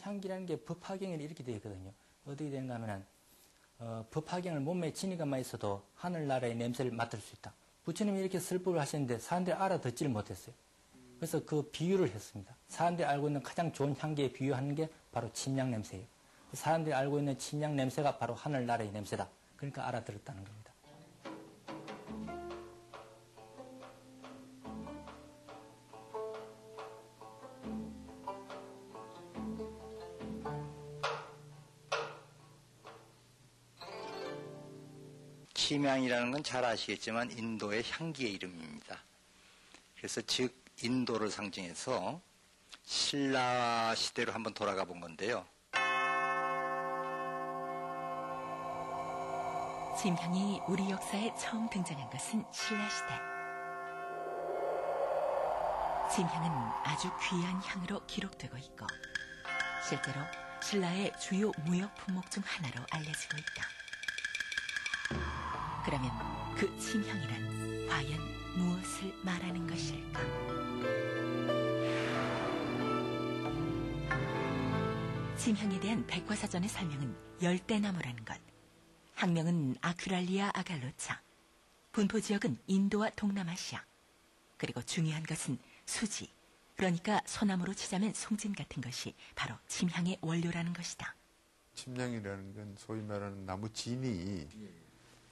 향기라는 게 법화경에 이렇게 되어 있거든요. 어떻게 되는가 하면은, 법화경을 몸에 지니고만 있어도 하늘나라의 냄새를 맡을 수 있다. 부처님이 이렇게 설법을 하셨는데 사람들이 알아듣지를 못했어요. 그래서 그 비유를 했습니다. 사람들이 알고 있는 가장 좋은 향기에 비유하는 게 바로 침향 냄새예요. 사람들이 알고 있는 침향 냄새가 바로 하늘나라의 냄새다. 그러니까 알아들었다는 겁니다. 침향이라는 건 잘 아시겠지만 인도의 향기의 이름입니다. 그래서 즉 인도를 상징해서 신라 시대로 한번 돌아가 본 건데요. 침향이 우리 역사에 처음 등장한 것은 신라시대. 침향은 아주 귀한 향으로 기록되고 있고 실제로 신라의 주요 무역 품목 중 하나로 알려지고 있다. 그러면 그 침향이란 과연 무엇을 말하는 것일까? 침향에 대한 백과사전의 설명은 열대나무라는 것. 학명은 아큐랄리아 아갈로차. 분포 지역은 인도와 동남아시아. 그리고 중요한 것은 수지, 그러니까 소나무로 치자면 송진 같은 것이 바로 침향의 원료라는 것이다. 침향이라는 건 소위 말하는 나무 진이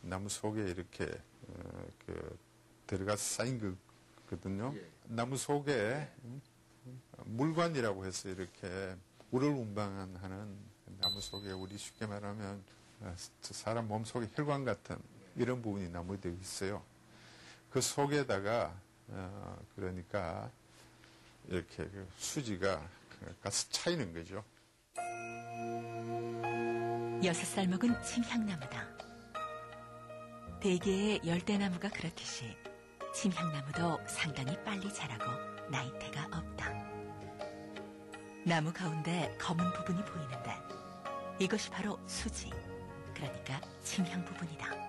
나무 속에 이렇게 들어가서 쌓인 거거든요. 나무 속에 물관이라고 해서 이렇게 물을 운반하는 나무 속에 우리 쉽게 말하면 사람 몸 속에 혈관 같은 이런 부분이 나무되어 있어요. 그 속에다가 그러니까 이렇게 수지가 가서 차이는 거죠. 6살 먹은 침향나무다. 대개의 열대나무가 그렇듯이 침향나무도 상당히 빨리 자라고 나이테가 없다. 나무 가운데 검은 부분이 보이는데 이것이 바로 수지, 그러니까 침향 부분이다.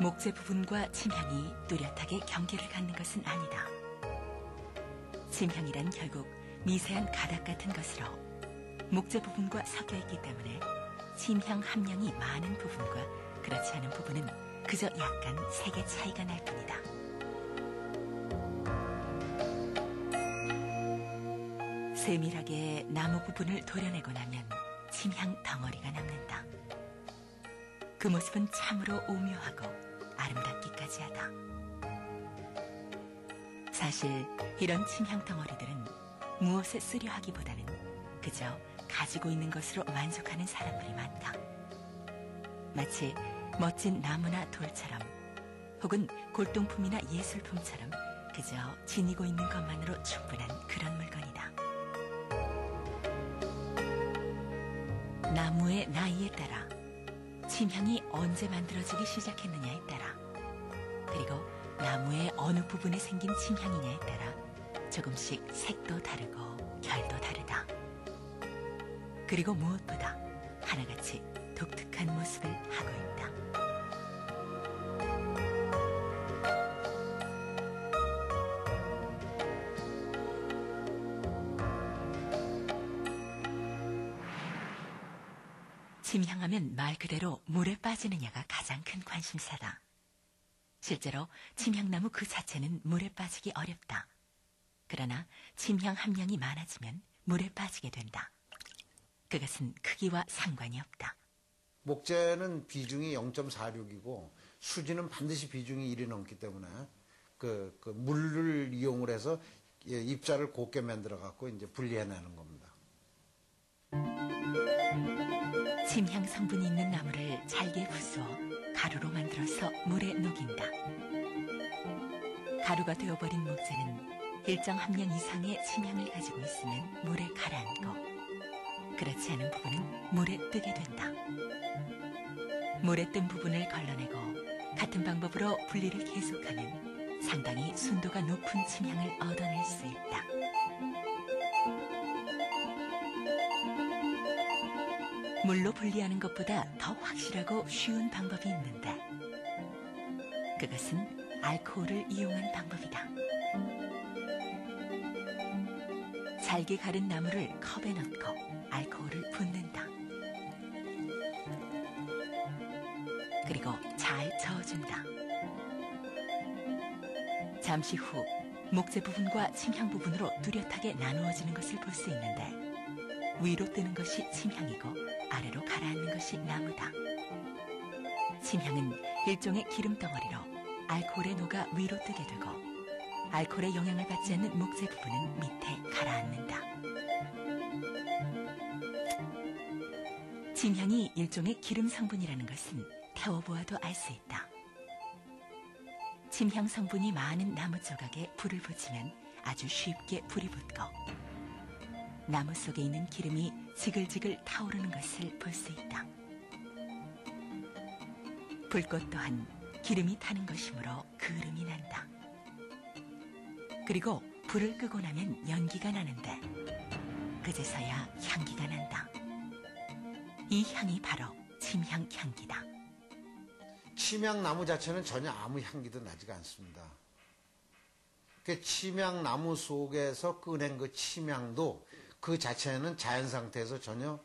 목재 부분과 침향이 뚜렷하게 경계를 갖는 것은 아니다. 침향이란 결국 미세한 가닥 같은 것으로 목재 부분과 섞여 있기 때문에 침향 함량이 많은 부분과 그렇지 않은 부분은 그저 약간 색의 차이가 날 뿐이다. 세밀하게 나무 부분을 도려내고 나면 침향 덩어리가 남는다. 그 모습은 참으로 오묘하고 아름답기까지 하다. 사실 이런 침향 덩어리들은 무엇에 쓰려 하기보다는 그저 가지고 있는 것으로 만족하는 사람들이 많다. 마치 멋진 나무나 돌처럼 혹은 골동품이나 예술품처럼 그저 지니고 있는 것만으로 충분한 그런 물건이다. 나무의 나이에 따라 침향이 언제 만들어지기 시작했느냐에 따라 그리고 나무의 어느 부분에 생긴 침향이냐에 따라 조금씩 색도 다르고 결도 다르다. 그리고 무엇보다 하나같이 독특한 모습을 하고 있다. 침향하면 말 그대로 물에 빠지느냐가 가장 큰 관심사다. 실제로 침향나무 그 자체는 물에 빠지기 어렵다. 그러나 침향 함량이 많아지면 물에 빠지게 된다. 그것은 크기와 상관이 없다. 목재는 비중이 0.46이고 수지는 반드시 비중이 1이 넘기 때문에 그 물을 이용을 해서 입자를 곱게 만들어 갖고 이제 분리해내는 겁니다. 침향 성분이 있는 나무를 잘게 부수어 가루로 만들어서 물에 녹인다. 가루가 되어버린 목재는 일정 함량 이상의 침향을 가지고 있으면 물에 가라앉고 그렇지 않은 부분은 물에 뜨게 된다. 물에 뜬 부분을 걸러내고 같은 방법으로 분리를 계속하면 상당히 순도가 높은 침향을 얻어낼 수 있다. 물로 분리하는 것보다 더 확실하고 쉬운 방법이 있는데 그것은 알코올을 이용한 방법이다. 잘게 가른 나무를 컵에 넣고 알코올을 붓는다. 그리고 잘 저어준다. 잠시 후 목재 부분과 침향 부분으로 뚜렷하게 나누어지는 것을 볼 수 있는데 위로 뜨는 것이 침향이고 아래로 가라앉는 것이 나무다. 침향은 일종의 기름덩어리로 알코올에 녹아 위로 뜨게 되고 알코올의 영향을 받지 않는 목재 부분은 밑에 가라앉는다. 침향이 일종의 기름 성분이라는 것은 태워보아도 알 수 있다. 침향 성분이 많은 나무 조각에 불을 붙이면 아주 쉽게 불이 붙고 나무 속에 있는 기름이 지글지글 타오르는 것을 볼 수 있다. 불꽃 또한 기름이 타는 것이므로 그름이 난다. 그리고 불을 끄고 나면 연기가 나는데 그제서야 향기가 난다. 이 향이 바로 침향 향기다. 침향나무 자체는 전혀 아무 향기도 나지가 않습니다. 그 침향나무 속에서 꺼낸 그 침향도 그 자체는 자연 상태에서 전혀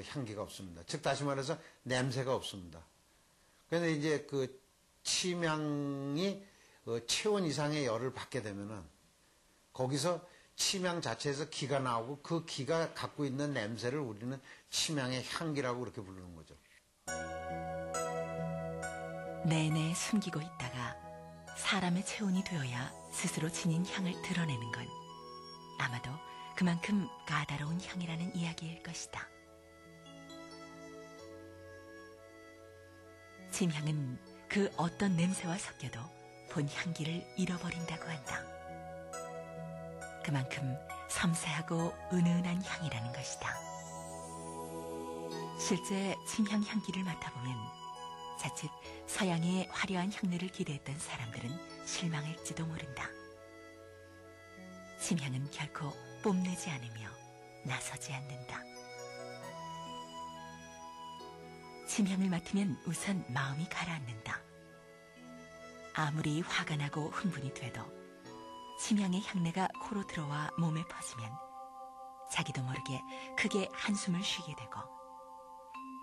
향기가 없습니다. 즉 다시 말해서 냄새가 없습니다. 그런데 이제 그 침향이 체온 이상의 열을 받게 되면은 거기서 침향 자체에서 기가 나오고 그 기가 갖고 있는 냄새를 우리는 침향의 향기라고 그렇게 부르는 거죠. 내내 숨기고 있다가 사람의 체온이 되어야 스스로 지닌 향을 드러내는 건 아마도 그만큼 까다로운 향이라는 이야기일 것이다. 침향은 그 어떤 냄새와 섞여도 본 향기를 잃어버린다고 한다. 그만큼 섬세하고 은은한 향이라는 것이다. 실제 침향 향기를 맡아보면 자칫 서양의 화려한 향내를 기대했던 사람들은 실망할지도 모른다. 침향은 결코 뽐내지 않으며 나서지 않는다. 침향을 맡으면 우선 마음이 가라앉는다. 아무리 화가 나고 흥분이 돼도 침향의 향내가 코로 들어와 몸에 퍼지면 자기도 모르게 크게 한숨을 쉬게 되고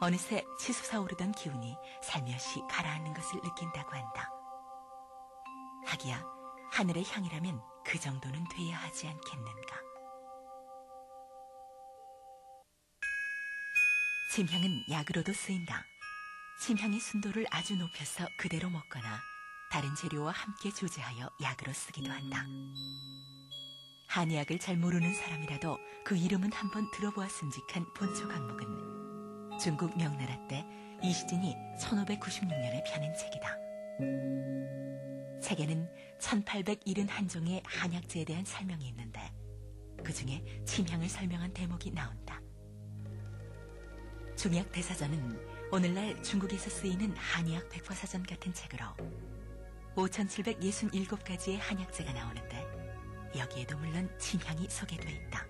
어느새 치솟아 오르던 기운이 살며시 가라앉는 것을 느낀다고 한다. 하기야 하늘의 향이라면 그 정도는 돼야 하지 않겠는가. 침향은 약으로도 쓰인다. 침향의 순도를 아주 높여서 그대로 먹거나 다른 재료와 함께 조제하여 약으로 쓰기도 한다. 한의학을 잘 모르는 사람이라도 그 이름은 한번 들어보았음직한 본초 강목은 중국 명나라 때 이시진이 1596년에 펴낸 책이다. 책에는 1871종의 한약재에 대한 설명이 있는데 그 중에 침향을 설명한 대목이 나온다. 중약 대사전은 오늘날 중국에서 쓰이는 한의학 백과사전 같은 책으로 5767가지의 한약재가 나오는데 여기에도 물론 침향이 소개돼 있다.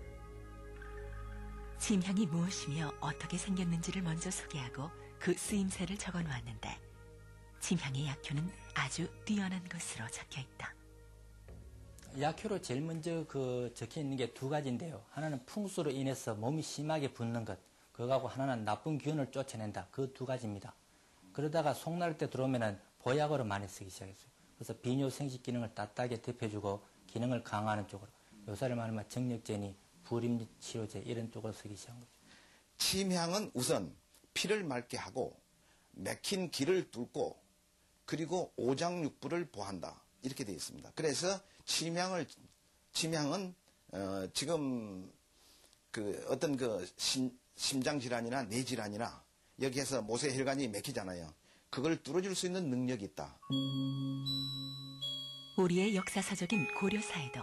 침향이 무엇이며 어떻게 생겼는지를 먼저 소개하고 그 쓰임새를 적어 놓았는데 침향의 약효는 아주 뛰어난 것으로 적혀 있다. 약효로 제일 먼저 적혀 있는 게 두 가지인데요. 하나는 풍수로 인해서 몸이 심하게 붓는 것, 그거하고 하나는 나쁜 기운을 쫓아낸다. 그 두 가지입니다. 그러다가 속 나를 때 들어오면은 보약으로 많이 쓰기 시작했어요. 그래서 비뇨 생식 기능을 따뜻하게 덮여주고 기능을 강화하는 쪽으로, 요사를 말하면 정력제니 불임 치료제 이런 쪽으로 쓰기 시작한 거죠. 침향은 우선 피를 맑게 하고 맥힌 길을 뚫고 그리고 오장육부를 보한다. 이렇게 되어 있습니다. 그래서 침향은 지금 어떤 심장 질환이나 뇌 질환이나 여기에서 모세혈관이 맥히잖아요. 그걸 뚫어줄 수 있는 능력이 있다. 우리의 역사서적인 고려사에도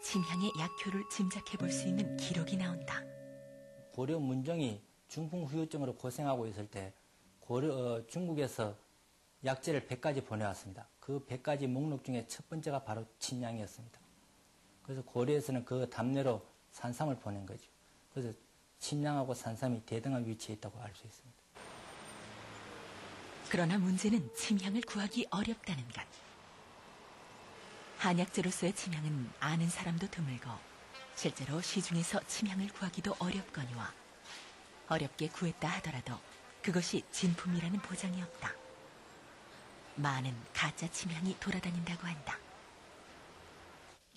침향의 약효를 짐작해 볼 수 있는 기록이 나온다. 고려 문종이 중풍후유증으로 고생하고 있을 때 중국에서 약재를 100가지 보내왔습니다. 그 100가지 목록 중에 첫 번째가 바로 침향이었습니다. 그래서 고려에서는 그 답례로 산삼을 보낸 거죠. 그래서 침향하고 산삼이 대등한 위치에 있다고 알 수 있습니다. 그러나 문제는 침향을 구하기 어렵다는 것. 한약재로서의 침향은 아는 사람도 드물고 실제로 시중에서 침향을 구하기도 어렵거니와 어렵게 구했다 하더라도 그것이 진품이라는 보장이 없다. 많은 가짜 침향이 돌아다닌다고 한다.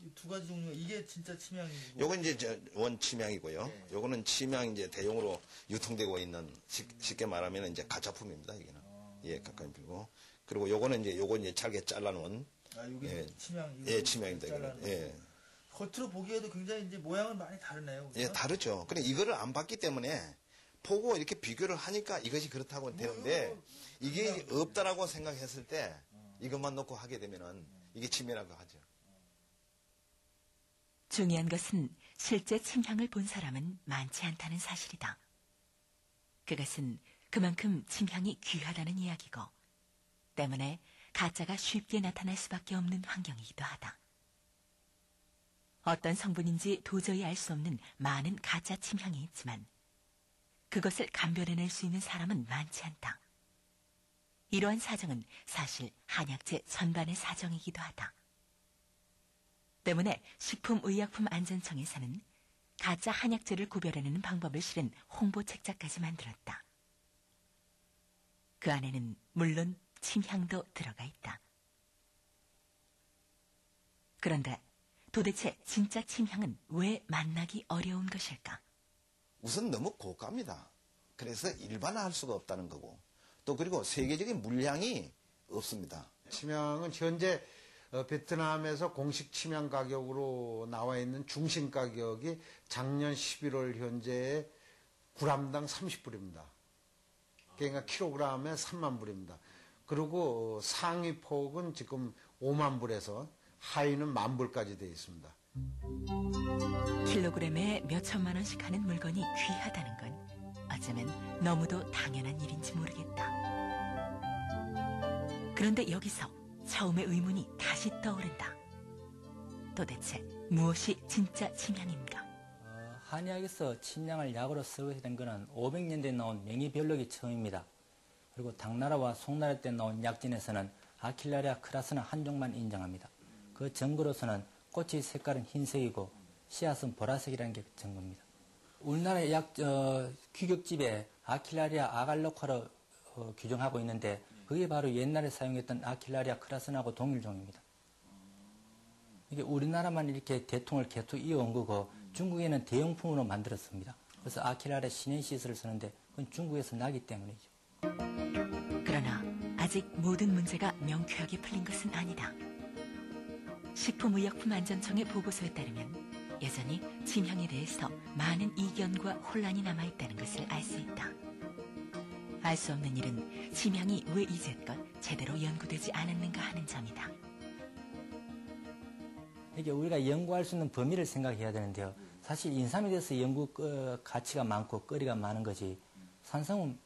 이 두 가지 종류가 이게 진짜 침향이고 요건 이제 원 침향이고요. 요거는 침향 이제 대용으로 유통되고 있는 쉽게 말하면 이제 가짜품입니다. 이게는 예 가까이 빌고 그리고 요거는 이제 잘게 잘라놓은 여기 침향 예 침향입니다. 이거는 예. 겉으로 보기에도 굉장히 이제 모양은 많이 다르네요. 그렇죠? 예 다르죠. 근데 이거를 안 봤기 때문에 보고 이렇게 비교를 하니까 이것이 그렇다고 되는데 이게 없다라고 생각했을 때 이것만 놓고 하게 되면은 이게 침해라고 하죠. 중요한 것은 실제 침향을 본 사람은 많지 않다는 사실이다. 그것은 그만큼 침향이 귀하다는 이야기고 때문에 가짜가 쉽게 나타날 수밖에 없는 환경이기도 하다. 어떤 성분인지 도저히 알 수 없는 많은 가짜 침향이 있지만 그것을 감별해낼 수 있는 사람은 많지 않다. 이러한 사정은 사실 한약재 전반의 사정이기도 하다. 때문에 식품의약품안전청에서는 가짜 한약재를 구별해내는 방법을 실은 홍보책자까지 만들었다. 그 안에는 물론 침향도 들어가 있다. 그런데 도대체 진짜 침향은 왜 만나기 어려운 것일까? 우선 너무 고가입니다. 그래서 일반화할 수가 없다는 거고 또 그리고 세계적인 물량이 없습니다. 침향은 현재 베트남에서 공식 침향 가격으로 나와 있는 중심 가격이 작년 11월 현재 g당 30불입니다. 그러니까 킬로그램에 3만 불입니다. 그리고 상위 폭은 지금 5만 불에서 하위는 만 불까지 되어 있습니다. 킬로그램에 몇 천만 원씩 하는 물건이 귀하다는 건 어쩌면 너무도 당연한 일인지 모르겠다. 그런데 여기서 처음의 의문이 다시 떠오른다. 도대체 무엇이 진짜 침향인가? 한의학에서 침향을 약으로 쓰게 된 것은 500년대에 나온 명의별록이 처음입니다. 그리고 당나라와 송나라 때 나온 약진에서는 아킬라리아 크라스는 한 종만 인정합니다. 그 증거로서는 꽃의 색깔은 흰색이고 씨앗은 보라색이라는 게 증거입니다. 우리나라 약 규격집에 아킬라리아 아갈로카로 규정하고 있는데 그게 바로 옛날에 사용했던 아킬라리아 크라슨하고 동일종입니다. 이게 우리나라만 이렇게 대통을 계속 이어온 거고 중국에는 대용품으로 만들었습니다. 그래서 아킬라리아 시넨시스를 쓰는데 그건 중국에서 나기 때문이죠. 그러나 아직 모든 문제가 명쾌하게 풀린 것은 아니다. 식품의약품안전청의 보고서에 따르면 여전히 침향에 대해서 많은 이견과 혼란이 남아있다는 것을 알 수 있다. 알 수 없는 일은 침향이 왜 이제껏 제대로 연구되지 않았는가 하는 점이다. 이게 우리가 연구할 수 있는 범위를 생각해야 되는데요. 사실 인삼에 대해서 연구 가치가 많고 거리가 많은 거지 산성은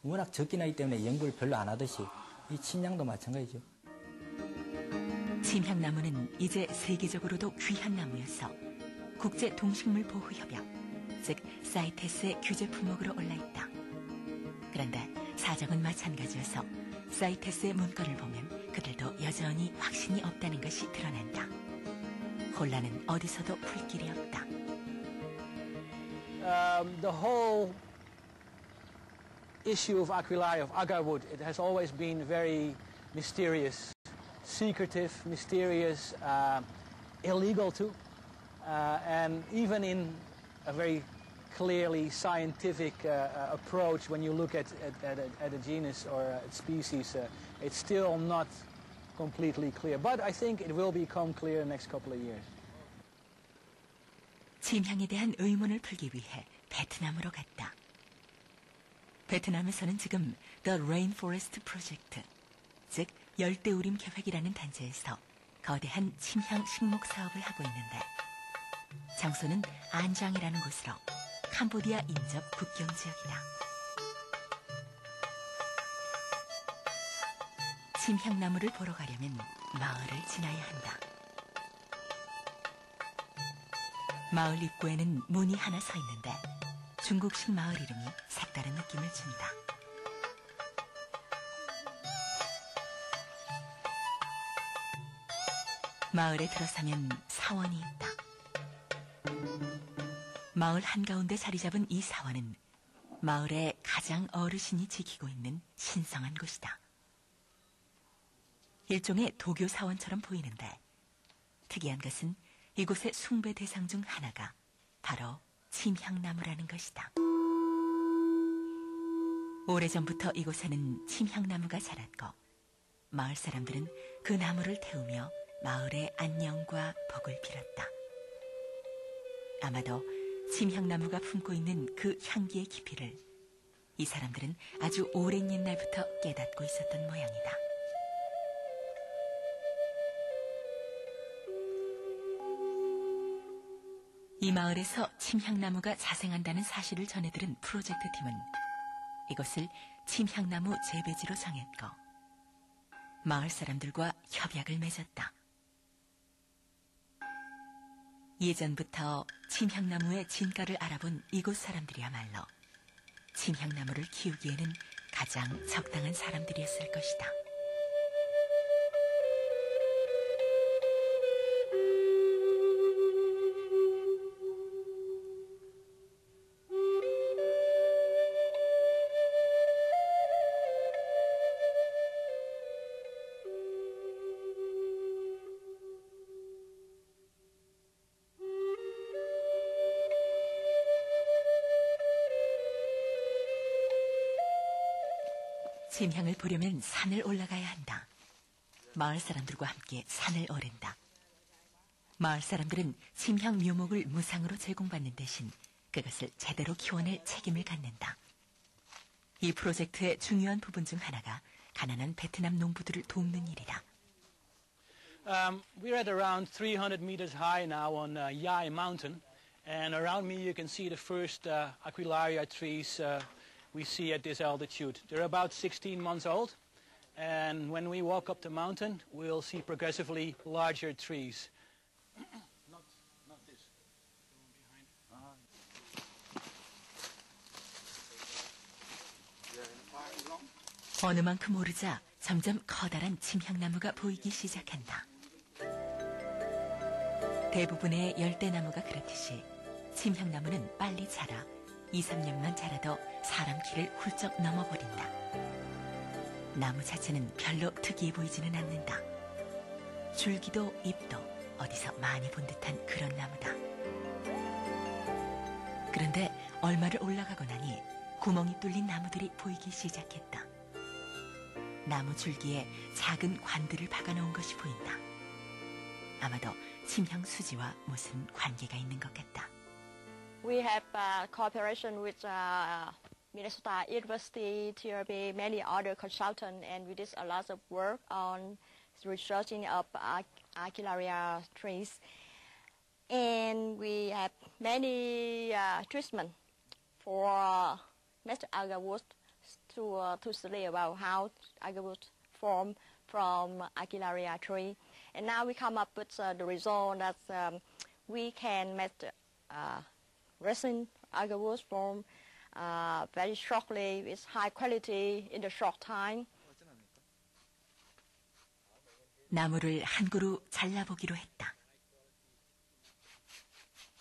워낙 적긴 하기 때문에 연구를 별로 안 하듯이 이 침향도 마찬가지죠. 침향나무는 이제 세계적으로도 귀한 나무여서 국제동식물보호협약, 즉 사이테스의 규제 품목으로 올라있다. 그런데 사정은 마찬가지여서 사이테스의 문건을 보면 그들도 여전히 확신이 없다는 것이 드러난다. 혼란은 어디서도 풀 길이 없다. The whole issue of Aquilaria, of agarwood, it has always been very mysterious, secretive, mysterious, illegal too, and even in a very clearly scientific approach, when you look at a genus or a species, it's still not completely clear. But I think it will become clear in the next couple of years. 침향에 대한 의문을 풀기 위해 베트남으로 갔다. 베트남에서는 지금 The Rainforest Project, 즉 열대우림 계획이라는 단체에서 거대한 침향 식목 사업을 하고 있는데 장소는 안장이라는 곳으로 캄보디아 인접 국경 지역이다. 침향나무를 보러 가려면 마을을 지나야 한다. 마을 입구에는 문이 하나 서 있는데 중국식 마을 이름이 색다른 느낌을 준다. 마을에 들어서면 사원이 있다. 마을 한가운데 자리 잡은 이 사원은 마을의 가장 어르신이 지키고 있는 신성한 곳이다. 일종의 도교 사원처럼 보이는데 특이한 것은 이곳의 숭배 대상 중 하나가 바로 침향나무라는 것이다. 오래전부터 이곳에는 침향나무가 자랐고 마을 사람들은 그 나무를 태우며 마을의 안녕과 복을 빌었다. 아마도 침향나무가 품고 있는 그 향기의 깊이를 이 사람들은 아주 오랜 옛날부터 깨닫고 있었던 모양이다. 이 마을에서 침향나무가 자생한다는 사실을 전해들은 프로젝트 팀은 이것을 침향나무 재배지로 정했고 마을 사람들과 협약을 맺었다. 예전부터 침향나무의 진가를 알아본 이곳 사람들이야말로 침향나무를 키우기에는 가장 적당한 사람들이었을 것이다. 침향을 보려면 산을 올라가야 한다. 마을 사람들과 함께 산을 오른다. 마을 사람들은 침향 묘목을 무상으로 제공받는 대신 그것을 제대로 키워낼 책임을 갖는다. 이 프로젝트의 중요한 부분 중 하나가 가난한 베트남 농부들을 돕는 일이다. We're at around 300 meters high now on Yai Mountain, and around me you can see the first Aquilaria trees we see at this altitude. They're about 16 months old, and when we walk up the mountain, we'll see progressively larger trees. Not this. 어느 만큼 오르자 점점 커다란 침향나무가 보이기 시작한다. 대부분의 열대나무가 그렇듯이 침향나무는 빨리 자라 2, 3년만 자라도 사람 키를 훌쩍 넘어버린다. 나무 자체는 별로 특이해 보이지는 않는다. 줄기도 잎도 어디서 많이 본 듯한 그런 나무다. 그런데 얼마를 올라가고 나니 구멍이 뚫린 나무들이 보이기 시작했다. 나무 줄기에 작은 관들을 박아놓은 것이 보인다. 아마도 침향 수지와 무슨 관계가 있는 것 같다. We have cooperation with Minnesota University, TRB, many other consultants, and we did a lot of work on researching of Archilaria trees. And we have many treatments for Mr. agarwood to study about how agarwood form from Archilaria tree. And now we come up with the result that we can make resin agarwood form very shortly with high quality in the short time. 나무를 한 그루 잘라보기로 했다.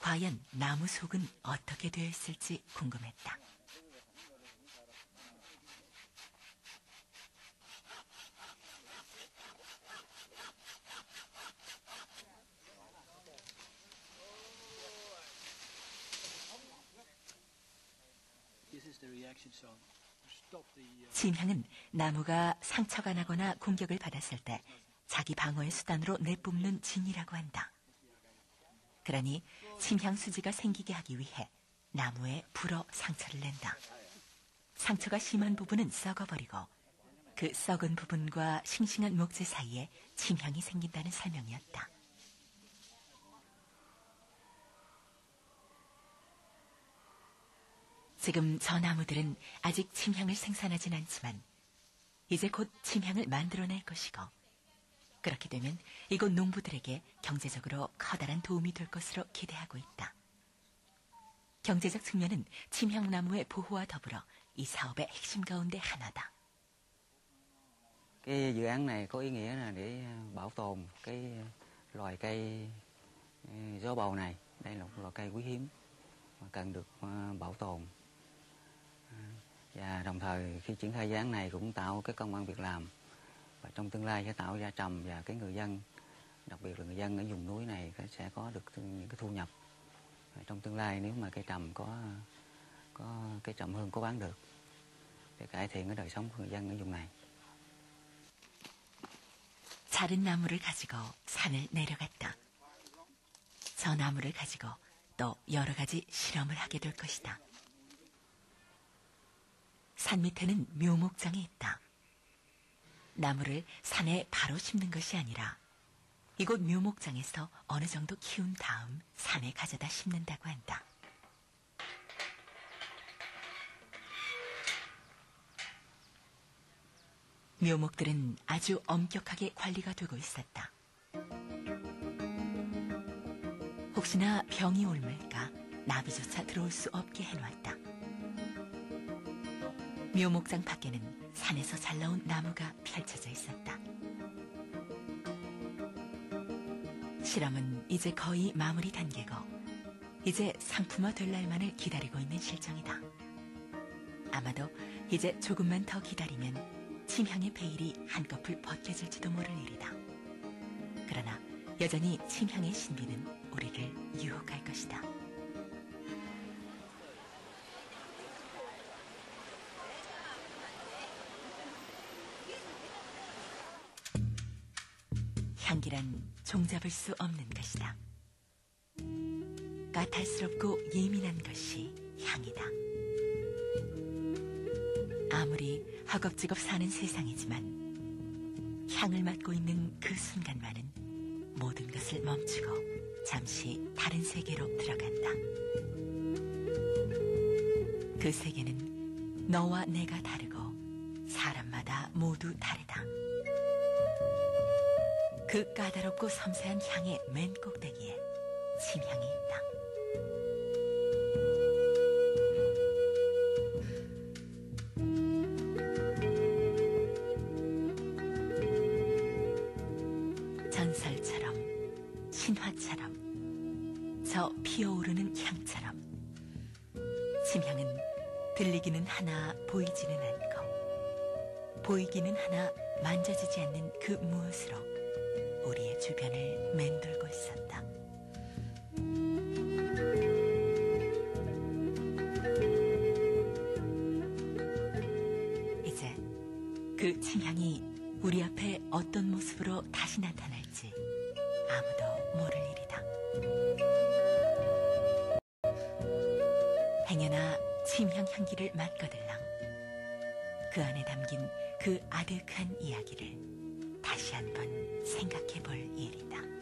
과연 나무 속은 어떻게 되어 있을지 궁금했다. 침향은 나무가 상처가 나거나 공격을 받았을 때 자기 방어의 수단으로 내뿜는 진이라고 한다. 그러니 침향 수지가 생기게 하기 위해 나무에 불어 상처를 낸다. 상처가 심한 부분은 썩어버리고 그 썩은 부분과 싱싱한 목재 사이에 침향이 생긴다는 설명이었다. 지금 저 나무들은 아직 침향을 생산하진 않지만 이제 곧 침향을 만들어낼 것이고 그렇게 되면 이곳 농부들에게 경제적으로 커다란 도움이 될 것으로 기대하고 있다. 경제적 측면은 침향나무의 보호와 더불어 이 사업의 핵심 가운데 하나다. Cái dự án này có ý nghĩa là để bảo tồn cái loài cây gió bầu này. Đây là một loài cây quý hiếm mà cần được bảo tồn. Và đồng thời khi triển khai dự án này cũng tạo cái công ăn việc làm, và trong tương lai sẽ tạo ra trầm, và cái người dân, đặc biệt là người dân ở vùng núi này sẽ có được những cái thu nhập trong tương lai nếu mà cây trầm có cây trầm hương có bán được, để cải thiện cái đời sống của người dân ở vùng này. 자른 나무를 가지고 산을 내려갔다. 저 나무를 가지고 또 여러 가지 실험을 하게 될 것이다. 산 밑에는 묘목장이 있다. 나무를 산에 바로 심는 것이 아니라 이곳 묘목장에서 어느 정도 키운 다음 산에 가져다 심는다고 한다. 묘목들은 아주 엄격하게 관리가 되고 있었다. 혹시나 병이 옮을까 나비조차 들어올 수 없게 해놓았다. 묘목장 밖에는 산에서 잘 나온 나무가 펼쳐져 있었다. 실험은 이제 거의 마무리 단계고 이제 상품화 될 날만을 기다리고 있는 실정이다. 아마도 이제 조금만 더 기다리면 침향의 베일이 한꺼풀 벗겨질지도 모를 일이다. 그러나 여전히 침향의 신비는 우리를 유혹할 것이다. 향기란 종잡을 수 없는 것이다. 까탈스럽고 예민한 것이 향이다. 아무리 허겁지겁 사는 세상이지만 향을 맡고 있는 그 순간만은 모든 것을 멈추고 잠시 다른 세계로 들어간다. 그 세계는 너와 내가 다르고 사람마다 모두 다르다. 그 까다롭고 섬세한 향의 맨 꼭대기에 침향이 있다. 전설처럼, 신화처럼, 저 피어오르는 향처럼 침향은 들리기는 하나 보이지는 않고 보이기는 하나 만져지지 않는 그 무엇으로 우리의 주변을 맴돌고 있었다. 이제 그 침향이 우리 앞에 어떤 모습으로 다시 나타날지 아무도 모를 일이다. 행여나 침향 향기를 맡거들랑 그 안에 담긴 그 아득한 이야기를 다시 한번 생각해 볼 일이다.